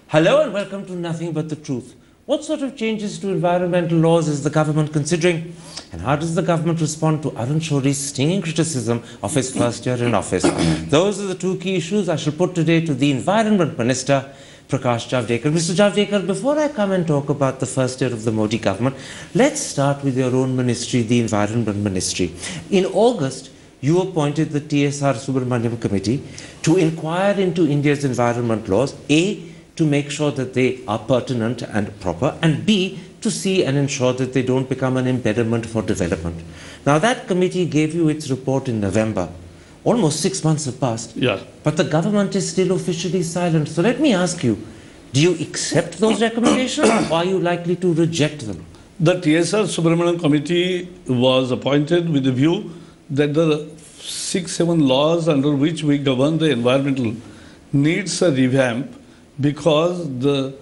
Hello and welcome to Nothing But the Truth. What sort of changes to environmental laws is the government considering? And how does the government respond to Arun Shourie's stinging criticism of his first year in office? Those are the two key issues I shall put today to the Environment Minister, Prakash Javadekar. Mr. Javadekar, before I come and talk about the first year of the Modi government, let's start with your own ministry, the Environment Ministry. In August, you appointed the TSR Subramaniam Committee to inquire into India's environment laws, A, to make sure that they are pertinent and proper, and B, to see and ensure that they don't become an impediment for development. Now, that committee gave you its report in November. Almost 6 months have passed. Yeah. But the government is still officially silent. So let me ask you, do you accept those recommendations or are you likely to reject them? The TSR Subramaniam Committee was appointed with the view that the 6-7 laws under which we govern the environmental needs a revamp, because the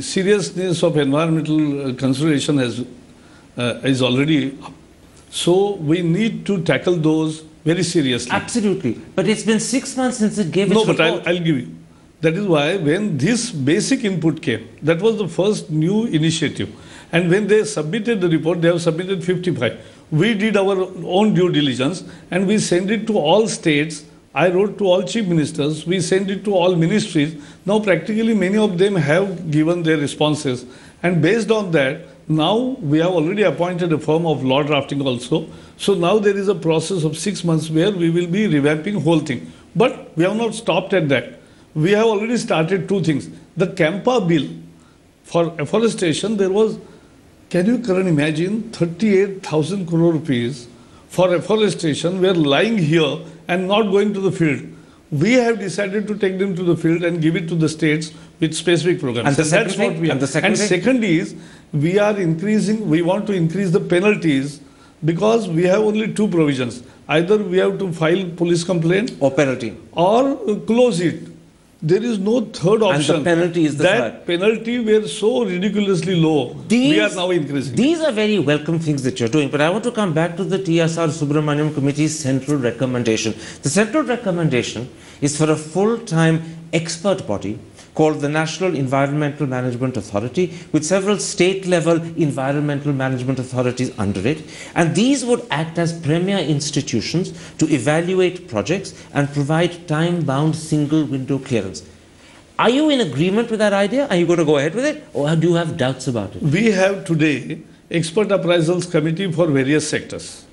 seriousness of environmental consideration is already up. So we need to tackle those very seriously. Absolutely. But it's been 6 months since it gave its report. No, but I'll give you. That is why when this basic input came, that was the first new initiative. And when they submitted the report, they have submitted 55. We did our own due diligence and we sent it to all states. I wrote to all chief ministers, we sent it to all ministries. Now practically many of them have given their responses. And based on that, now we have already appointed a firm of law drafting also. So now there is a process of 6 months where we will be revamping whole thing. But we have not stopped at that. We have already started two things. The Campa bill for afforestation, there was, can you Karan imagine, 38,000 crore rupees for afforestation were lying here and not going to the field. We have decided to take them to the field and give it to the states with specific programs. And that's what we are. And second is, we are increasing, we want to increase the penalties because we have only two provisions. Either we have to file police complaint or penalty or close it. There is no third option. And the penalty is the that third. Penalty were so ridiculously low. We are now increasing. These are very welcome things that you're doing. But I want to come back to the TSR Subramaniam Committee's central recommendation. The central recommendation is for a full-time expert body called the National Environmental Management Authority, with several state-level environmental management authorities under it. And these would act as premier institutions to evaluate projects and provide time-bound single-window clearance. Are you in agreement with that idea? Are you going to go ahead with it? Or do you have doubts about it? We have today expert appraisals committee for various sectors.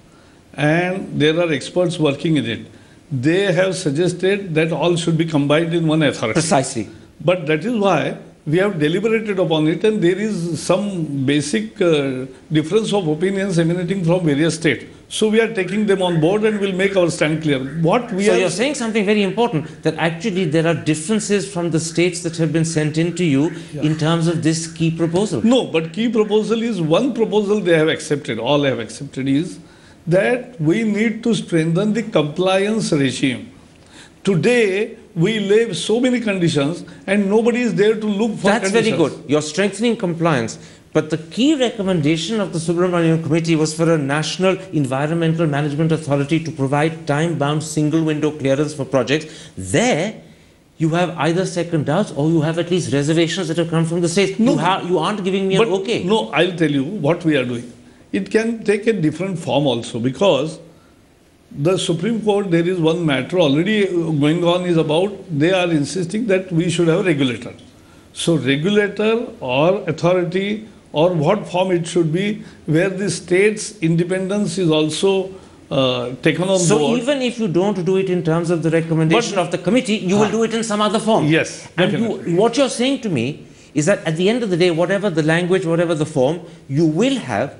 And there are experts working in it. They have suggested that all should be combined in one authority. Precisely. But that is why we have deliberated upon it, and there is some basic difference of opinions emanating from various states. So we are taking them on board and will make our stand clear. So you're saying something very important, that actually there are differences from the states that have been sent in to you in terms of this key proposal. No, but key proposal is one proposal they have accepted, all have accepted, is that we need to strengthen the compliance regime. Today, we lay so many conditions and nobody is there to look for That's conditions. very good. You're strengthening compliance. But the key recommendation of the Subramaniam Committee was for a National Environmental Management Authority to provide time-bound single-window clearance for projects. There, you have either second doubts or you have at least reservations that have come from the states. No, you aren't giving me an okay. No, I'll tell you what we are doing. It can take a different form also, because the Supreme Court, there is one matter already going on, is about, they are insisting that we should have a regulator. So regulator or authority, or what form it should be, where the state's independence is also taken on board. So even if you don't do it in terms of the recommendation of the committee, you will do it in some other form. Yes. And what you're saying to me is that at the end of the day, whatever the language, whatever the form, you will have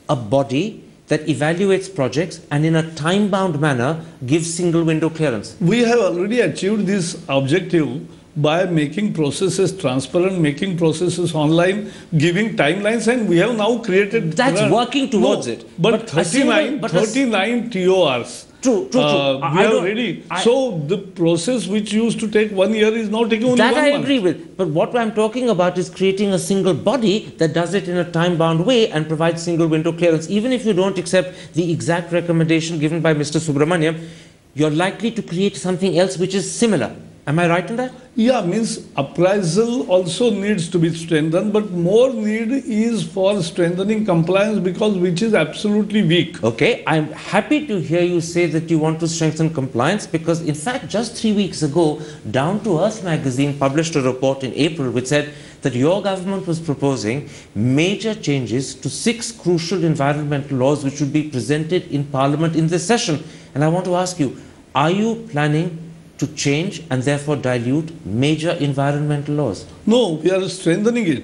a body that evaluates projects and in a time-bound manner gives single-window clearance. We have already achieved this objective by making processes transparent, making processes online, giving timelines, and we have now created... That's working towards it. But 39 TORs. True. We are ready. So the process which used to take 1 year is now taking only 1 month. That I agree with. But what I'm talking about is creating a single body that does it in a time-bound way and provides single window clearance. Even if you don't accept the exact recommendation given by Mr. Subramaniam, you're likely to create something else which is similar. Am I right in that? Yeah, means appraisal also needs to be strengthened, but more need is for strengthening compliance, because which is absolutely weak. Okay, I'm happy to hear you say that you want to strengthen compliance, because in fact just 3 weeks ago, Down to Earth magazine published a report in April which said that your government was proposing major changes to 6 crucial environmental laws which would be presented in Parliament in this session. And I want to ask you, are you planning to change and therefore dilute major environmental laws? No, we are strengthening it.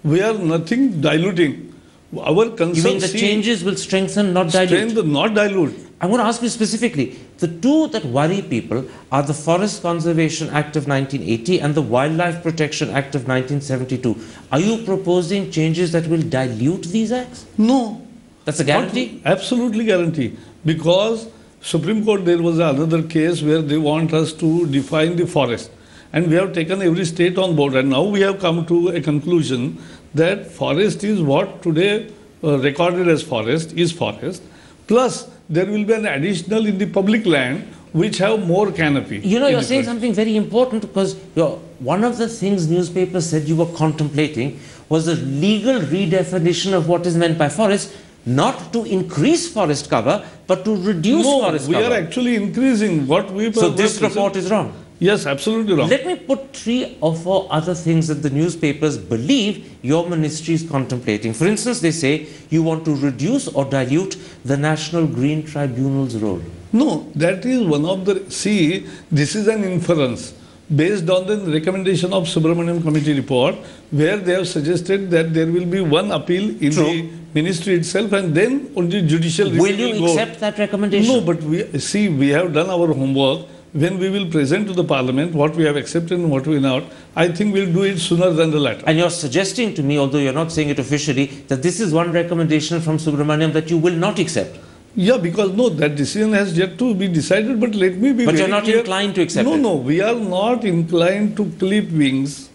We are nothing diluting. Our concern. You mean the changes will strengthen, not dilute? Strengthen, not dilute. I want to ask you specifically, the two that worry people are the Forest Conservation Act of 1980 and the Wildlife Protection Act of 1972. Are you proposing changes that will dilute these acts? No. That's a guarantee? Absolutely guarantee. Because Supreme Court, there was another case where they want us to define the forest. And we have taken every state on board. And now we have come to a conclusion that forest is what today recorded as forest is forest. Plus, there will be an additional in the public land which have more canopy. You know, you're saying something very important, because one of the things newspapers said you were contemplating was a legal redefinition of what is meant by forest, not to increase forest cover, but to reduce forest cover. No, we are actually increasing what we... So this report is wrong? Yes, absolutely wrong. Let me put 3 or 4 other things that the newspapers believe your ministry is contemplating. For instance, they say you want to reduce or dilute the National Green Tribunal's role. No, that is one of the... See, this is an inference based on the recommendation of Subramaniam Committee report, where they have suggested that there will be one appeal in the ministry itself, and then only judicial review will you accept that recommendation? No, but we have done our homework. When we will present to the Parliament what we have accepted and what we not, I think we'll do it sooner than the latter. And you're suggesting to me, although you're not saying it officially, that this is one recommendation from Subramaniam that you will not accept? Yeah, because no, that decision has yet to be decided, but let me be But very you're not clear. inclined to accept it? No, we are not inclined to clip wings,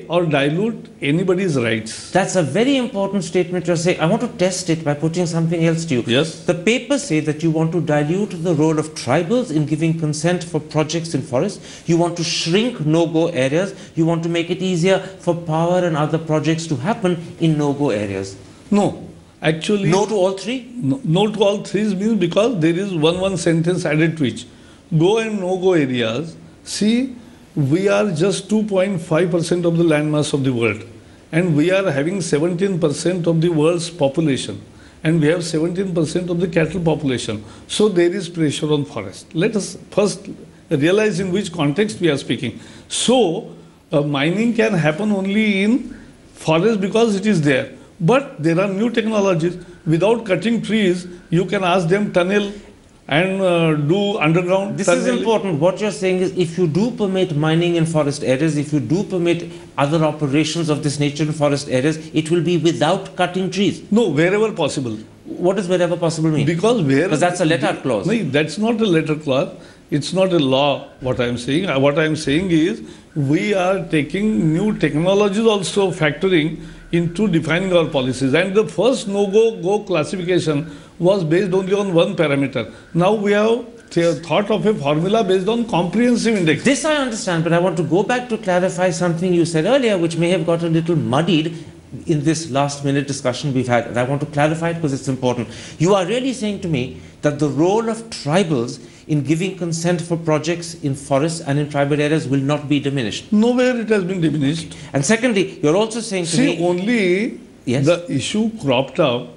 or dilute anybody's rights. That's a very important statement you're saying. I want to test it by putting something else to you. Yes. The papers say that you want to dilute the role of tribals in giving consent for projects in forests. You want to shrink no-go areas. You want to make it easier for power and other projects to happen in no-go areas. No. Actually, no to all 3? No to all 3 means because there is one sentence added to each. Go and no-go areas. See, we are just 2.5% of the landmass of the world. And we are having 17% of the world's population. And we have 17% of the cattle population. So there is pressure on forest. Let us first realize in which context we are speaking. So, mining can happen only in forest because it is there. But there are new technologies. Without cutting trees, you can ask them tunnel and do underground. This is important. What you're saying is, if you do permit mining in forest areas, if you do permit other operations of this nature in forest areas, it will be without cutting trees. No, wherever possible. What does wherever possible mean? Because that's a let-out clause. No, that's not a let-out clause. It's not a law, what I'm saying. What I'm saying is, we are taking new technologies also factoring into defining our policies. And the first no-go classification was based only on one parameter. Now we have thought of a formula based on comprehensive index. This I understand, but I want to go back to clarify something you said earlier, which may have got a little muddied in this last-minute discussion we've had. And I want to clarify it because it's important. You are really saying to me that the role of tribals in giving consent for projects in forests and in tribal areas will not be diminished? Nowhere it has been diminished. And secondly, you're also saying to me... See, only the issue cropped up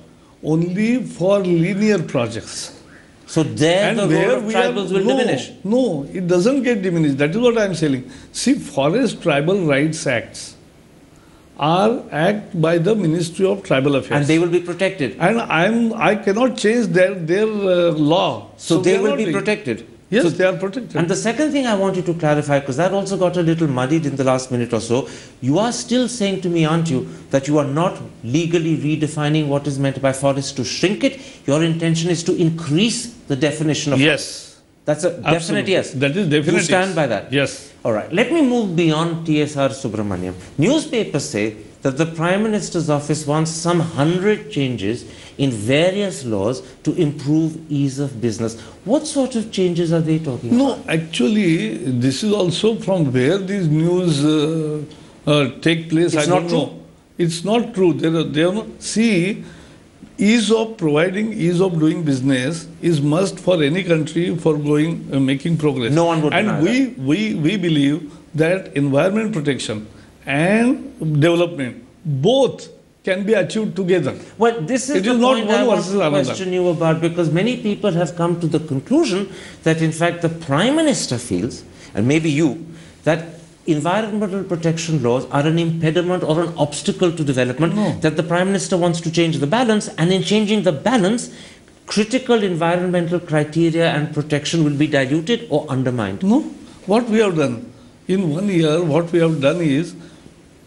only for linear projects. So there the role of tribals will diminish? No, it doesn't get diminished. That is what I am saying. See, Forest Tribal Rights Acts are acted by the Ministry of Tribal Affairs. And they will be protected. And I cannot change their law. So they will be protected. Yes, so they are protected. And the second thing I want you to clarify, because that also got a little muddied in the last minute or so, you are still saying to me, aren't you, that you are not legally redefining what is meant by forest to shrink it. Your intention is to increase the definition of Yes. That's a definite yes. That is definite. You stand by that? Yes. All right. Let me move beyond TSR Subramaniam. Newspapers say that the Prime Minister's office wants some 100 changes in various laws to improve ease of business. What sort of changes are they talking about? No, actually, this is also from where these news take place. It's I not don't true? know. It's not true. See, ease of doing business is must for any country for making progress. No one would deny And we believe that environment protection and development both can be achieved together. Well, this is It the is not point one I want versus to another. question you about, because many people have come to the conclusion that in fact the Prime Minister feels, and maybe you, that environmental protection laws are an impediment or an obstacle to development, that the Prime Minister wants to change the balance, and in changing the balance, critical environmental criteria and protection will be diluted or undermined. No, what we have done in 1 year, what we have done is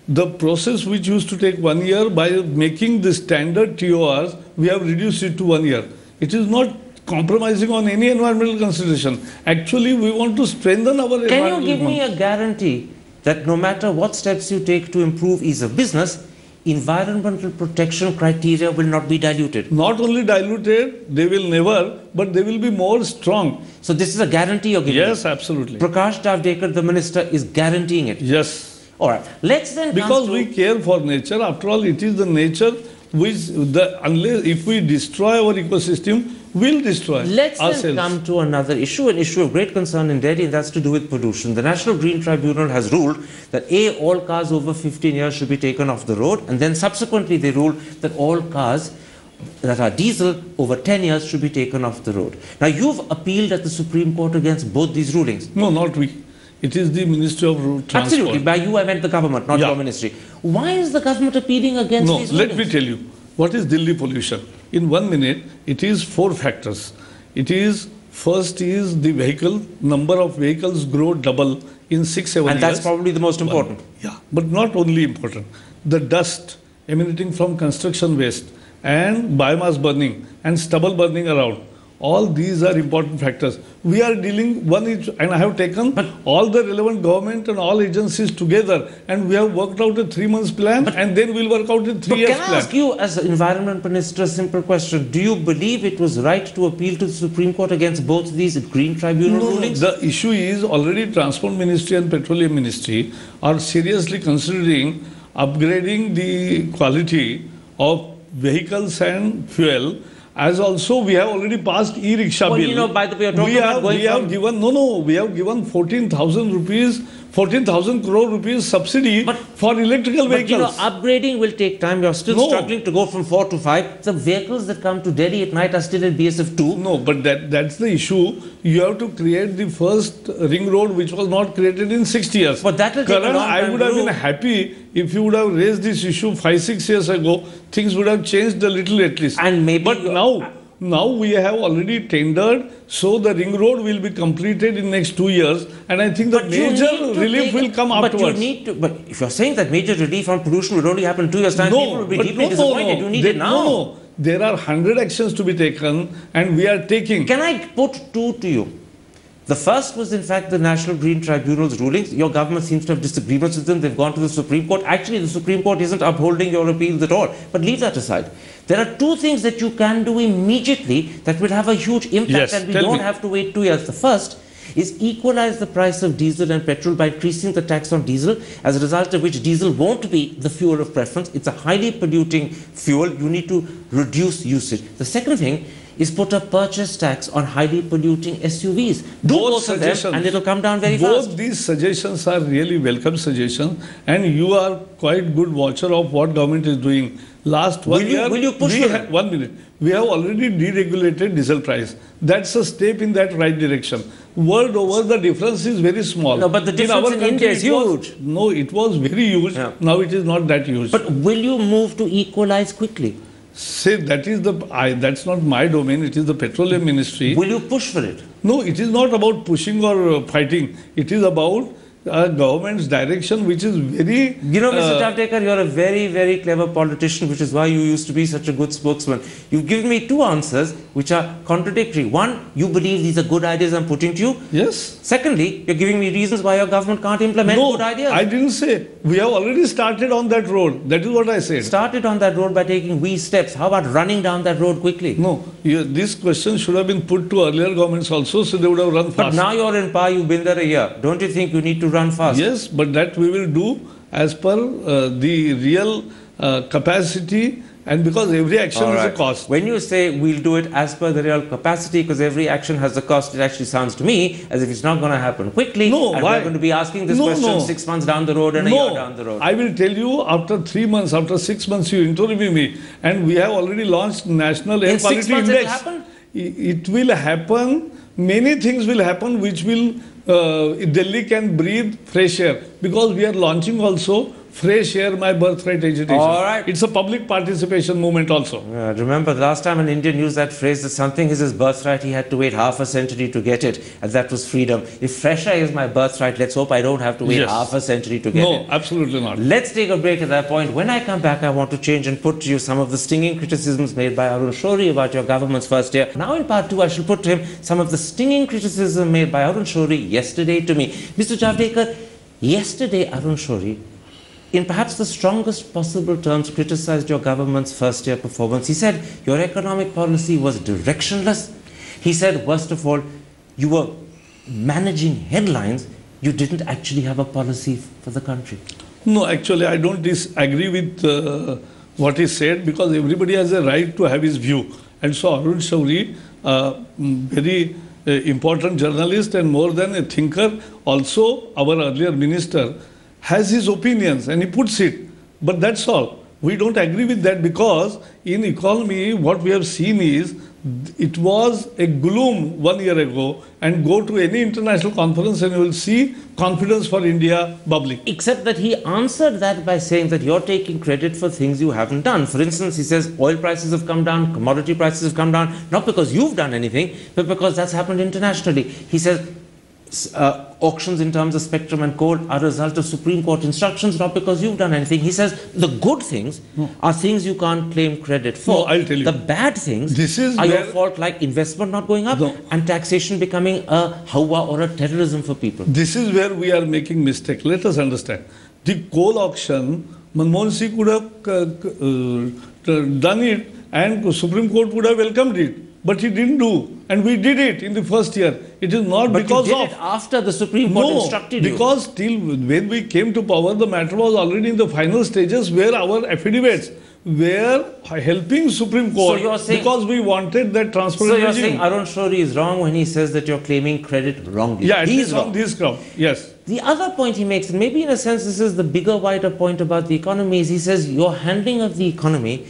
the process which used to take 1 year, by making the standard TORs, we have reduced it to 1 year. It is not compromising on any environmental consideration. Actually, we want to strengthen our Can environmental. you give me a guarantee that no matter what steps you take to improve ease of business, environmental protection criteria will not be diluted? Not only diluted, they will never, but they will be more strong. So this is a guarantee you're giving? Yes, absolutely. Prakash Javadekar, the minister, is guaranteeing it? Yes. All right. Let's then Because we care for nature. After all, it is the nature which, unless if we destroy our ecosystem, will destroy Let's ourselves. then come to another issue, an issue of great concern in Delhi, and that's to do with pollution. The National Green Tribunal has ruled that all cars over 15 years should be taken off the road, and then subsequently they ruled that all cars that are diesel over 10 years should be taken off the road. Now, you've appealed at the Supreme Court against both these rulings. No, not we. It is the Ministry of Road Transport. Absolutely. By you, I meant the government, not your ministry. Why is the government appealing against these rulings? Let me tell you. What is Delhi pollution? In 1 minute, it is 4 factors. First is the number of vehicles grow double in 6-7 years. And that's probably the most important. Yeah, but not only important. The dust emanating from construction waste and biomass burning and stubble burning around. All these are important factors. We are dealing and I have taken all the relevant government and all agencies together, and we have worked out a 3-month plan, and then we'll work out a 3 years plan. Can I ask you, as Environment Minister, a simple question? Do you believe it was right to appeal to the Supreme Court against both these Green Tribunal rulings? The issue is already Transport Ministry and Petroleum Ministry are seriously considering upgrading the quality of vehicles and fuel. As also, we have already passed e-rickshaw bill. You know, by the way, you're talking about we have given 14,000 crore rupees subsidy for electrical vehicles. But you know, upgrading will take time. You're still struggling to go from 4 to 5. The vehicles that come to Delhi at night are still in BSF 2. No, but that's the issue. You have to create the first ring road, which was not created in 60 years. But that will take a long time. I would have been happy if you would have raised this issue 5-6 years ago. Things would have changed a little at least. And maybe, but now we have already tendered, so the ring road will be completed in next 2 years, and I think the major relief will come afterwards. But if you're saying that major relief on pollution will only happen in 2 years' time, people will be deeply disappointed. You need it now. No, there are 100 actions to be taken, and we are taking. Can I put 2 to you? The first was, in fact, the National Green Tribunal's rulings. Your government seems to have disagreements with them. They've gone to the Supreme Court. Actually, the Supreme Court isn't upholding your appeals at all. But leave that aside. There are 2 things that you can do immediately that will have a huge impact, and we don't have to wait 2 years. The first is equalize the price of diesel and petrol by increasing the tax on diesel, as a result of which diesel won't be the fuel of preference. It's a highly polluting fuel. You need to reduce usage. The second thing is put a purchase tax on highly polluting SUVs. Do both of them, and it'll come down very fast. Both these suggestions are really welcome suggestions, and you are quite good watcher of what government is doing. Last 1 year, will you push for that? 1 minute. We have already deregulated diesel price. That's a step in that right direction. World over, the difference is very small. No, but the difference in India is huge. No, it was very huge. Yeah. Now it is not that huge. But will you move to equalize quickly? Say that's not my domain. It is the Petroleum Ministry. Will you push for it? No, it is not about pushing or fighting. It is about government's direction, which is very... You know, Mr. Javadekar, you're a very, very clever politician, which is why you used to be such a good spokesman. You've given me 2 answers which are contradictory. One, you believe these are good ideas I'm putting to you. Yes. Secondly, you're giving me reasons why your government can't implement good ideas. I didn't say. we have already started on that road. That is what I said. Started on that road by taking wee steps. How about running down that road quickly? No, this question should have been put to earlier governments also, so they would have run fast. But now you're in power, you've been there a year. Don't you think you need to run fast? Yes, but that we will do as per the real capacity, and because every action has a cost. When you say we'll do it as per the real capacity, because every action has a cost, it actually sounds to me as if it's not going to happen quickly. No, and why? we're going to be asking this question 6 months down the road and a year down the road. I will tell you, after 3 months, after 6 months, you interview me, and we have already launched National Air Quality Index. It will happen? It will happen. Many things will happen which will, Delhi can breathe fresh air, because we are launching also Fresh Air, My Birthright agitation. All right. It's a public participation movement also. Remember, the last time an Indian used that phrase that something is his birthright, he had to wait half a century to get it, and that was freedom. If fresh air is my birthright, let's hope I don't have to wait half a century to get it. No, absolutely not. Let's take a break at that point. When I come back, I want to change and put to you some of the stinging criticisms made by Arun Shourie about your government's first year. Now in part 2, I shall put to him some of the stinging criticism made by Arun Shourie yesterday to me. Mr. Javadekar, yesterday Arun Shourie, in perhaps the strongest possible terms, criticized your government's first year performance. He said your economic policy was directionless. He said, worst of all, you were managing headlines. You didn't actually have a policy for the country. No, actually, I don't disagree with what he said, because everybody has a right to have his view. And so Arun Shourie, very important journalist and more than a thinker, also our earlier minister, has his opinions and he puts it. But that's all. We don't agree with that, because in economy, what we have seen is, it was a gloom 1 year ago, and go to any international conference and you will see confidence for India bubbling. Except that he answered that by saying that you're taking credit for things you haven't done. For instance, he says oil prices have come down, commodity prices have come down, not because you've done anything, but because that's happened internationally. He says auctions in terms of spectrum and coal are a result of Supreme Court instructions, not because you've done anything. He says the good things are things you can't claim credit for. No, I'll tell you. The bad things are your fault, like investment not going up and taxation becoming a hawa or a terrorism for people. This is where we are making mistake. Let us understand. The coal auction, Manmohan Singh could have done it, and Supreme Court would have welcomed it. But he didn't do, and we did it in the first year. It is not because you did it after the Supreme Court instructed you. Because till when we came to power, the matter was already in the final stages, where our affidavits were helping Supreme Court, so you're saying, because we wanted that transparent regime. So you're saying Arun Shourie is wrong when he says that you're claiming credit wrongly. Yeah, he's on this ground. Yes. The other point he makes, and maybe in a sense this is the bigger, wider point about the economy, is he says your handling of the economy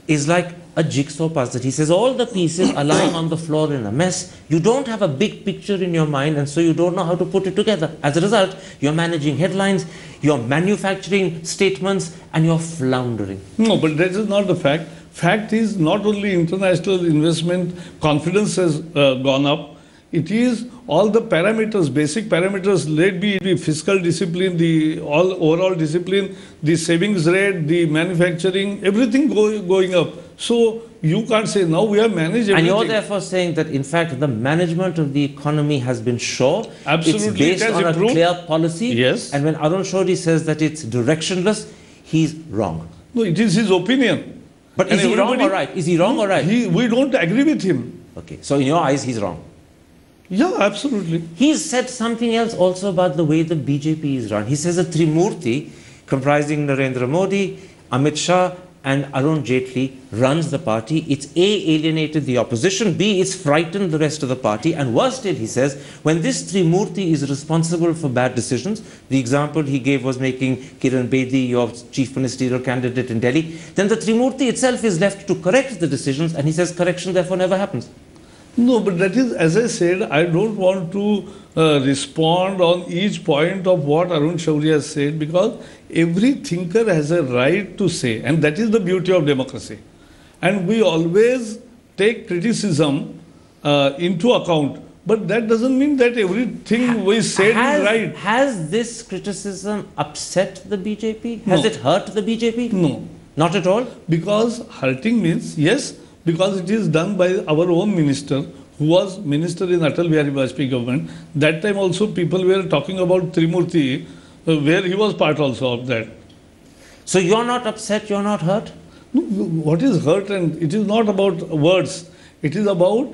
is like a jigsaw puzzle. He says all the pieces are lying on the floor in a mess. You don't have a big picture in your mind, and so you don't know how to put it together. As a result, you're managing headlines, you're manufacturing statements, and you're floundering. No, but that is not the fact. Fact is, not only international investment confidence has gone up, it is all the parameters, basic parameters, let be the fiscal discipline, the overall discipline, the savings rate, the manufacturing, everything going up. So you can't say now we have managed everything. And you're therefore saying that in fact the management of the economy has been sure. Absolutely, it's based on improved. A clear policy. Yes. And when Arun Shourie says that it's directionless, he's wrong. No, it is his opinion. But is he wrong or right? Is he wrong or right? We don't agree with him. Okay, so in your eyes he's wrong. Yeah, absolutely. He's said something else also about the way the BJP is run. He says a Trimurti comprising Narendra Modi, Amit Shah and Arun Jaitley runs the party. It's A, alienated the opposition, B, it's frightened the rest of the party, and worse still, he says, when this Trimurti is responsible for bad decisions, the example he gave was making Kiran Bedi your chief ministerial candidate in Delhi, then the Trimurti itself is left to correct the decisions, and he says correction therefore never happens. No, but that is, as I said, I don't want to respond on each point of what Arun Shourie has said, because every thinker has a right to say, and that is the beauty of democracy. And we always take criticism into account, but that doesn't mean that everything we said is right. Has this criticism upset the BJP? Has it hurt the BJP? No. Not at all? Because hurting means, yes, because it is done by our own minister, who was minister in Atal Bihari Vajpayee government. That time also people were talking about Trimurti. where he was part also of that. So you're not upset, you're not hurt? No, what is hurt, and it is not about words, it is about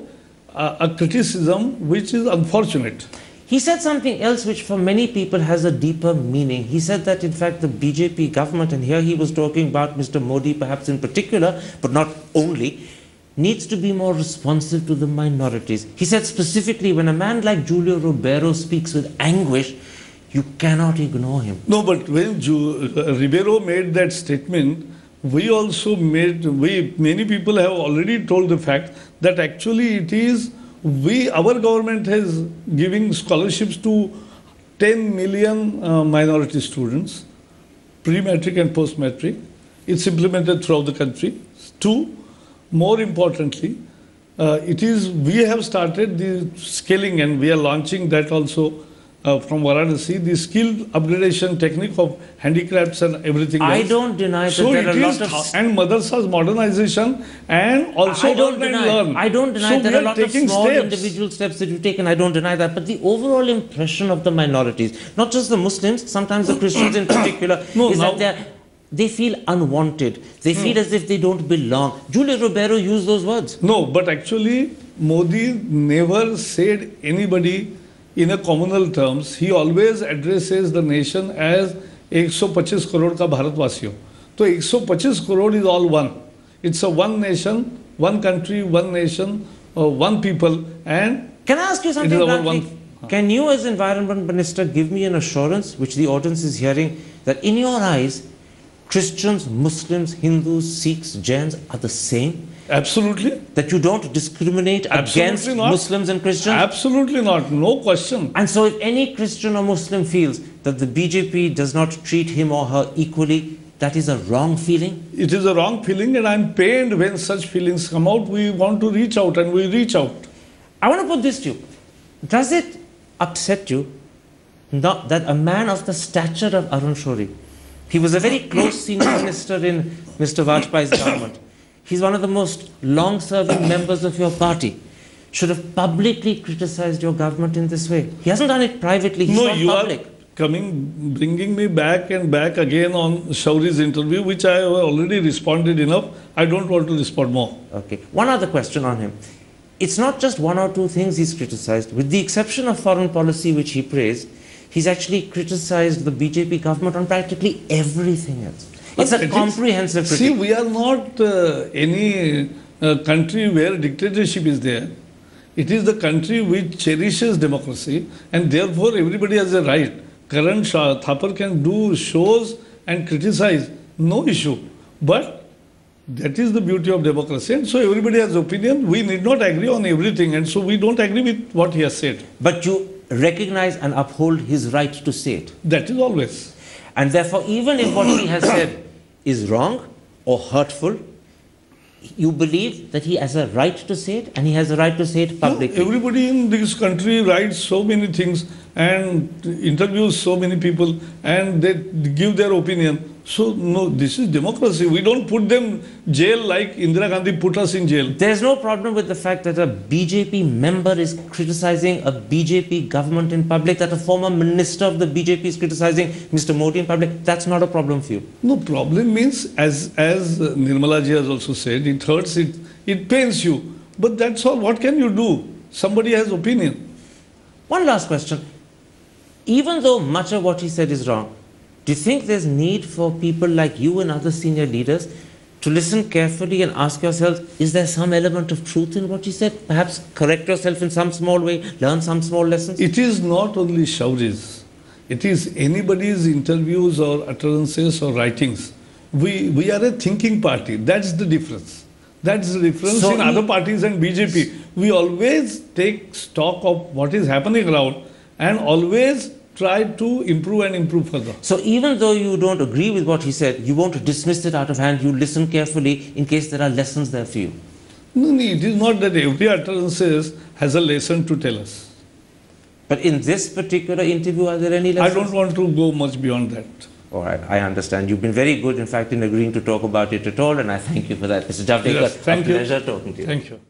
a criticism which is unfortunate. He said something else which for many people has a deeper meaning. He said that in fact the BJP government, and here he was talking about Mr. Modi perhaps in particular, but not only, needs to be more responsive to the minorities. He said specifically, when a man like Julio Ribeiro speaks with anguish, you cannot ignore him. No, but when Ribeiro made that statement, we also many people have already told the fact that actually it is our government has giving scholarships to 10 million minority students, pre-matric and post-matric. It's implemented throughout the country. Two, more importantly, we have started the scaling, and we are launching that also from Varanasi, the skill upgradation technique of handicrafts and everything else. I don't deny that there are a lot of... And madrasa's modernization, and also I don't deny there are a lot of small individual steps that you've taken. I don't deny that. But the overall impression of the minorities, not just the Muslims, sometimes the Christians in particular, is that they feel unwanted. They feel as if they don't belong. Julio Ribeiro used those words. No, but actually Modi never said anybody in a communal terms. He always addresses the nation as 125 crore ka Bharatwasiyo. So 125 crore is all one. It's a one nation, one country, one nation, one people. And can I ask you something bluntly? Can you as Environment Minister give me an assurance, which the audience is hearing, that in your eyes, Christians, Muslims, Hindus, Sikhs, Jains are the same? Absolutely. That you don't discriminate against Muslims and Christians? Absolutely not. No question. And so if any Christian or Muslim feels that the BJP does not treat him or her equally, that is a wrong feeling? It is a wrong feeling, and I'm pained when such feelings come out. We want to reach out, and we reach out. I want to put this to you. Does it upset you that a man of the stature of Arun Shourie, he was a very close senior minister in Mr. Vajpayee's government, he's one of the most long-serving members of your party, should have publicly criticized your government in this way? He hasn't done it privately, he's not public. Bringing me back and back again on Shourie's interview, which I have already responded enough. I don't want to respond more. Okay. One other question on him. It's not just one or two things he's criticized. With the exception of foreign policy, which he praised, he's actually criticized the BJP government on practically everything else. It's a comprehensive critique. See, we are not any country where dictatorship is there. It is the country which cherishes democracy, and therefore everybody has a right. Karan Thapar can do shows and criticize, no issue. But that is the beauty of democracy, and so everybody has opinion. We need not agree on everything, and so we don't agree with what he has said. But you recognize and uphold his right to say it. That is always. And therefore, even if what he has said is wrong or hurtful, you believe that he has a right to say it, and he has a right to say it publicly. No, everybody in this country writes so many things and interviews so many people, and they give their opinion. So, no, this is democracy. We don't put them jail like Indira Gandhi put us in jail. There's no problem with the fact that a BJP member is criticizing a BJP government in public, that a former minister of the BJP is criticizing Mr. Modi in public. That's not a problem for you. No, problem means, as Nirmala ji has also said, it hurts, it pains you. But that's all. What can you do? Somebody has opinion. One last question. Even though much of what he said is wrong, do you think there's need for people like you and other senior leaders to listen carefully and ask yourselves, is there some element of truth in what he said? Perhaps correct yourself in some small way, learn some small lessons? It is not only Shourie's. It is anybody's interviews or utterances or writings. We are a thinking party. That's the difference. That's the difference in other parties and BJP. We always take stock of what is happening around and always try to improve and improve further. So even though you don't agree with what he said, you won't dismiss it out of hand, you listen carefully in case there are lessons there for you? No, it is not that every utterance has a lesson to tell us. But in this particular interview, are there any lessons? I don't want to go much beyond that. All right, I understand. You've been very good, in fact, in agreeing to talk about it at all, and I thank you for that. Mr. Javadekar, Yes, thank you. A pleasure talking to you. Thank you.